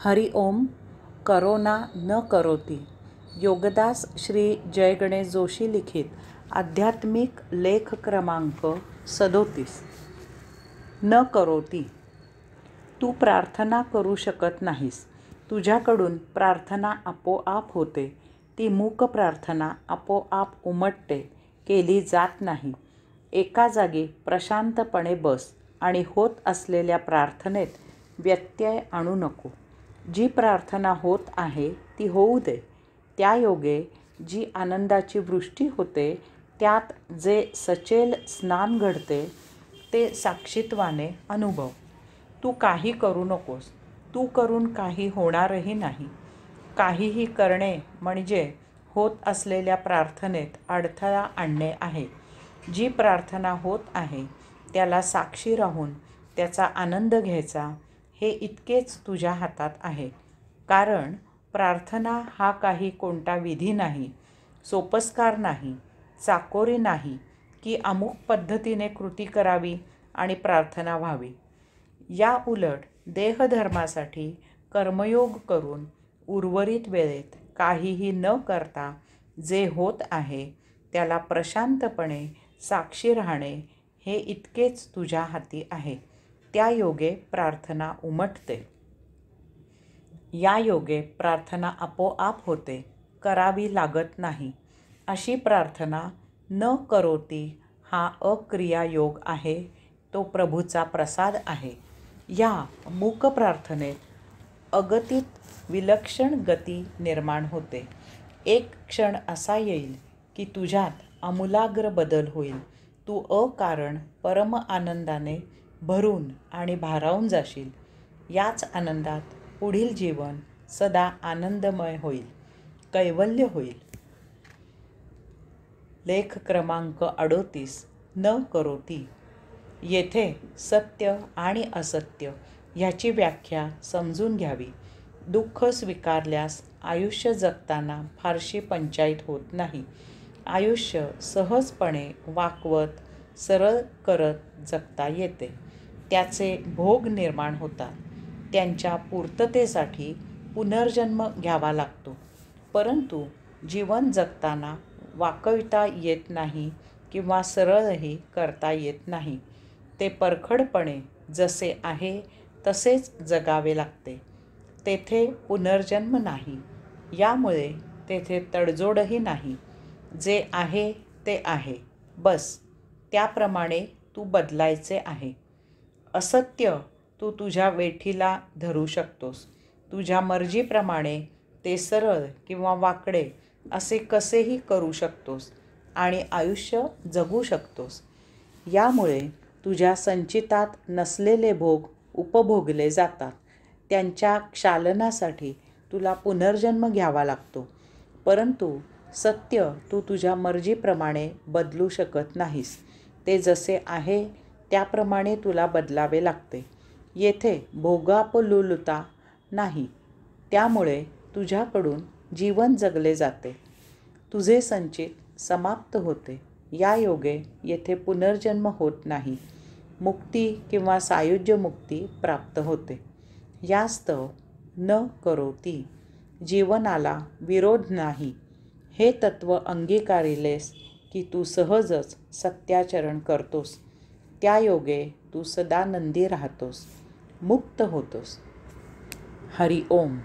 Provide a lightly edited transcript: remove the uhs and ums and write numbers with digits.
हरि ओम. Corona न करोति. योगदास श्री जय गणेश जोशी लिखित आध्यात्मिक लेख क्रमांक 37. न करोति. तू प्रार्थना करू शकत नाहीस. तुझ्याकडून प्रार्थना आपोआप होते. ती मूक प्रार्थना आपोआप उमटते, केली जात नाही. एका जागी प्रशांतपणे बस आणि होत असलेल्या प्रार्थनेत व्यत्यय आणू नको. जी प्रार्थना होत आहे ती होऊ दे. त्यायोगे जी आनंदाची वृष्टी होते, त्यात जे सचेल स्नान घडते ते साक्षीत्वाने अनुभव. तू काही करू नकोस. तू करून काही होणारही नाही. काहीही करणे म्हणजे होत असलेल्या प्रार्थनेत अडथळा आणणे आहे. जी प्रार्थना होत आहे त्याला साक्षी राहून त्याचा आनंद घ्यायचा, हे इतकेच तुझ्या हातात आहे. कारण प्रार्थना हा काही कोणता विधी नाही, सोपस्कार नाही, चाकोरी नाही की अमुक पद्धतीने कृती करावी आणि प्रार्थना व्हावी. या उलट देहधर्मासाठी कर्मयोग करून उर्वरित वेळेत काहीही न करता जे होत आहे त्याला प्रशांतपणे साक्षी राहणे, हे इतकेच तुझ्या हाती आहे. त्या योगे प्रार्थना उमटते. या योगे प्रार्थना आपोआप होते, करावी लागत नाही. अशी प्रार्थना न करोति हा अक्रिया योग आहे. तो प्रभूचा प्रसाद आहे. या मूक प्रार्थनेत अगतिक विलक्षण गती निर्माण होते. एक क्षण असा येईल की तुझ्यात आमूलाग्र बदल होईल. तू अकारण परम आनंदाने भरून आणि भारावून जाशील. याच आनंदात पुढील जीवन सदा आनंदमय होईल, कैवल्य होईल. लेख क्रमांक 38. न करोति. येथे सत्य आणि असत्य ह्याची व्याख्या समजून घ्यावी. दुःख स्वीकारल्यास आयुष्य जगताना फारशी पंचाईत होत नाही. आयुष्य सहजपणे वाकवत सरळ करत जगता येते. त्याचे भोग निर्माण होतात. त्यांच्या पूर्ततेसाठी पुनर्जन्म घ्यावा लागतो. परंतु जीवन जगताना वाकविता येत नाही किंवा सरळही करता येत नाही. ते परखडपणे जसे आहे तसेच जगावे लागते. तेथे पुनर्जन्म नाही. यामुळे तेथे तडजोडही नाही. जे आहे ते आहे, बस. त्याप्रमाणे तू बदलायचे आहे. असत्य तू तुझ्या वेठीला धरू शकतोस. तुझ्या मर्जीप्रमाणे ते सरळ किंवा वाकडे असे कसेही करू शकतोस आणि आयुष्य जगू शकतोस. यामुळे तुझ्या संचितात नसलेले भोग उपभोगले जातात. त्यांच्या क्षालनासाठी तुला पुनर्जन्म घ्यावा लागतो. परंतु सत्य तू तुझ्या मर्जीप्रमाणे बदलू शकत नाहीस. ते जसे आहे त्याप्रमाणे तुला बदलावे लागते. येथे भोगापलुलता नाही. त्यामुळे तुझ्याकडून जीवन जगले जाते. तुझे संचित समाप्त होते. या योगे येथे पुनर्जन्म होत नाही. मुक्ती किंवा सायुज्य मुक्ती प्राप्त होते. यास्तव न करोति. जीवनाला विरोध नाही. हे तत्व अंगीकारिलेस की तू सहजच सत्याचरण करतोस. त्या योगे तू सदानंदी राहतोस, मुक्त होतोस. हरि ओम.